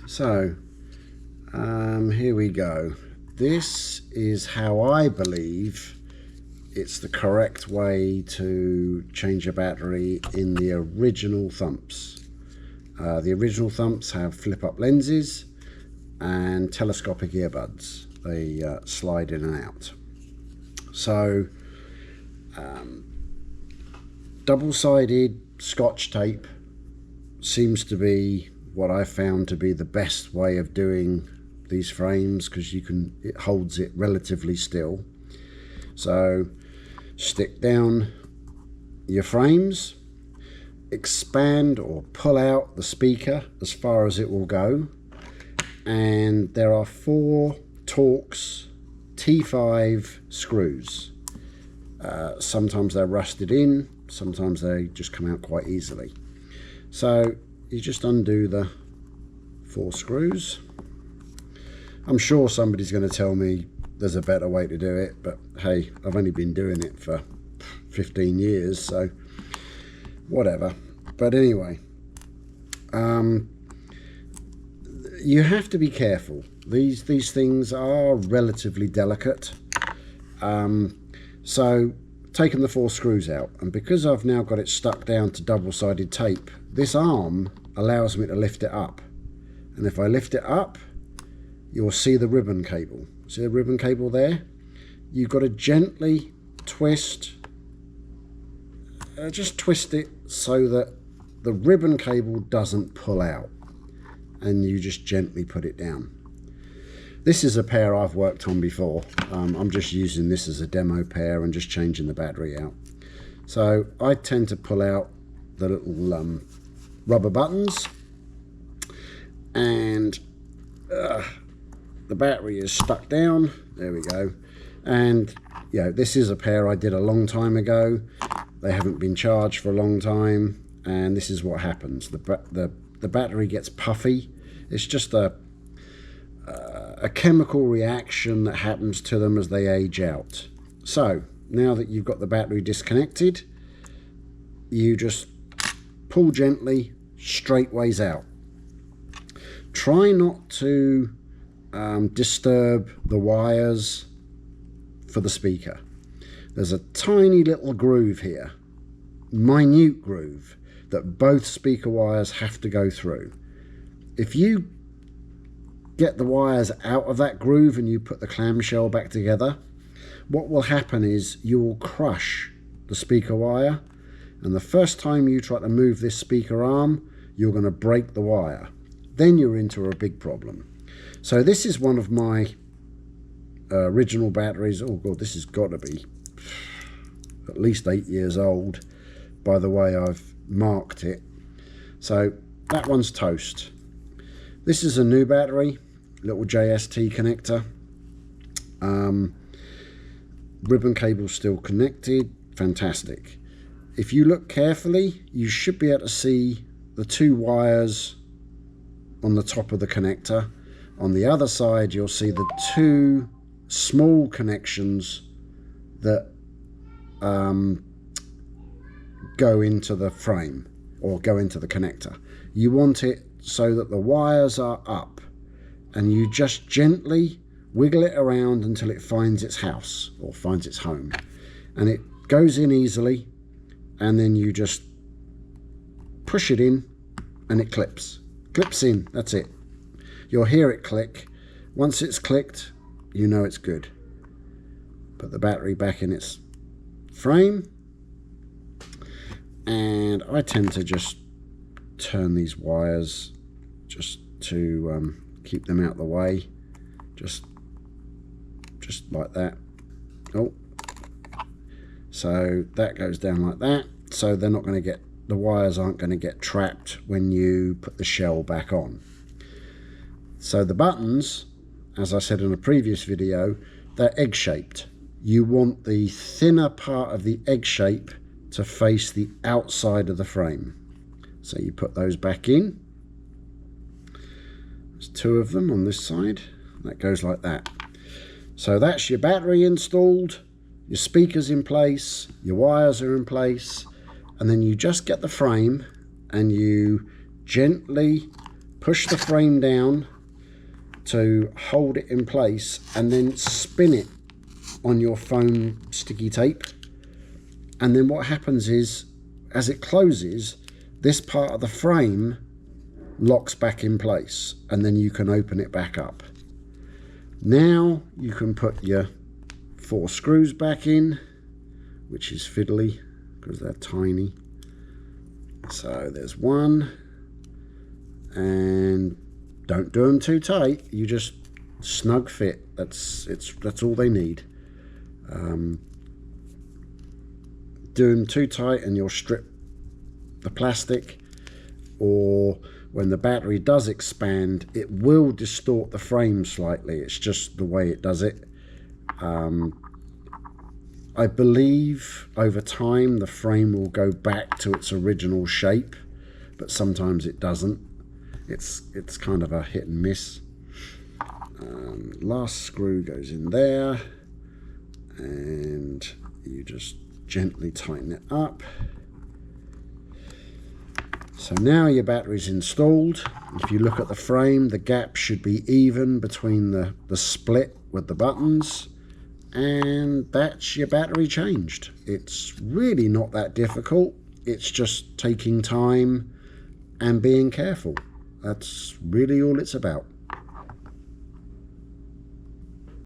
So here we go. This is how I believe it's the correct way to change a battery in the original Thumps. The original Thumps have flip-up lenses and telescopic earbuds. They slide in and out. So double-sided Scotch tape seems to be what I found to be the best way of doing these frames, because it holds it relatively still. So stick down your frames, expand or pull out the speaker as far as it will go, and there are 4 Torx T5 screws. Sometimes they're rusted in, sometimes they just come out quite easily. So you just undo the 4 screws. I'm sure somebody's going to tell me there's a better way to do it, but hey, I've only been doing it for 15 years, so whatever. But anyway, you have to be careful. These things are relatively delicate. So taking the 4 screws out, and because I've now got it stuck down to double-sided tape, this arm allows me to lift it up. And if I lift it up, you'll see the ribbon cable. See the ribbon cable there? You've got to gently twist, just twist it so that the ribbon cable doesn't pull out, and you just gently put it down. This is a pair I've worked on before. I'm just using this as a demo pair and just changing the battery out. So I tend to pull out the little rubber buttons, and the battery is stuck down. There we go. And this is a pair I did a long time ago. They haven't been charged for a long time, and this is what happens. The battery gets puffy. It's just a chemical reaction that happens to them as they age out. So now that you've got the battery disconnected, you just pull gently straight ways out. Try not to disturb the wires for the speaker. There's a tiny little groove here, minute groove, that both speaker wires have to go through. If you get the wires out of that groove and you put the clamshell back together, what will happen is you will crush the speaker wire, and the first time you try to move this speaker arm, you're going to break the wire. Then you're into a big problem. So this is one of my original batteries. Oh god, this has got to be at least 8 years old by the way I've marked it. So that one's toast. This is a new battery, little JST connector. Ribbon cable still connected, fantastic. If you look carefully, you should be able to see the 2 wires on the top of the connector. On the other side, you'll see the 2 small connections that go into the frame or go into the connector. You want it so that the wires are up, and you just gently wiggle it around until it finds its house or finds its home, and it goes in easily, and then you just push it in and it clips in. That's it. You'll hear it click. Once it's clicked, you know it's good. Put the battery back in its frame, and I tend to just turn these wires just to keep them out of the way, just like that. Oh, so that goes down like that, so they're not going to get, the wires aren't going to get trapped when you put the shell back on. So the buttons, as I said in a previous video, they're egg-shaped. You want the thinner part of the egg shape to face the outside of the frame. So you put those back in. There's 2 of them on this side. That goes like that. So that's your battery installed, your speakers in place, your wires are in place, and then you just get the frame and you gently push the frame down to hold it in place, and then spin it on your foam sticky tape. And then what happens is, as it closes, this part of the frame locks back in place, and then you can open it back up. Now you can put your 4 screws back in, which is fiddly because they're tiny. So there's one, and don't do them too tight. You just snug fit. That's all they need. Do them too tight and you'll strip the plastic, or when the battery does expand, it will distort the frame slightly. It's just the way it does it. I believe over time the frame will go back to its original shape, but sometimes it doesn't. It's kind of a hit and miss. Last screw goes in there, and you just gently tighten it up. So now your battery's installed. If you look at the frame, the gap should be even between the split with the buttons, and that's your battery changed. It's really not that difficult. It's just taking time and being careful. That's really all it's about.